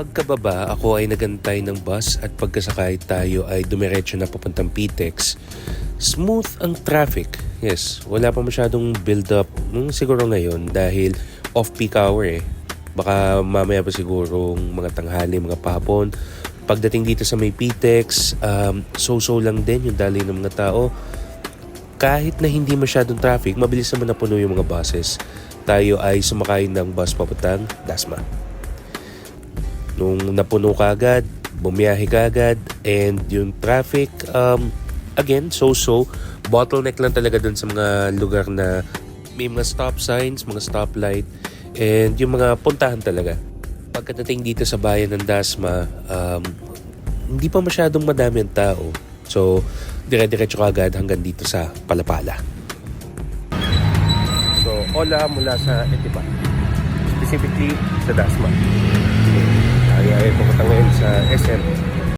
Pagkababa, ako ay nagantay ng bus at pagkasakay tayo ay dumiretso na papuntang PTEX. Smooth ang traffic. Yes, wala pa masyadong build-up siguro ngayon dahil off-peak hour eh. Baka mamaya pa siguro mga tanghali, mga papon. Pagdating dito sa may PTEX, so-so lang din yung dali ng mga tao. Kahit na hindi masyadong traffic, mabilis naman napuno yung mga buses. Tayo ay sumakay ng bus papuntang Dasma. Nung napuno ka agad, bumiyahe ka agad, and yung traffic, again, so-so. Bottleneck lang talaga dun sa mga lugar na may mga stop signs, mga stoplight, and yung mga puntahan talaga. Pagkadating dito sa bayan ng Dasma, hindi pa masyadong madami ang tao. So, dire-diretso ka agad hanggang dito sa Palapala. So, hola mula sa Etipa. Specifically sa Dasma. Tayo ay pupunta ngayon sa SM.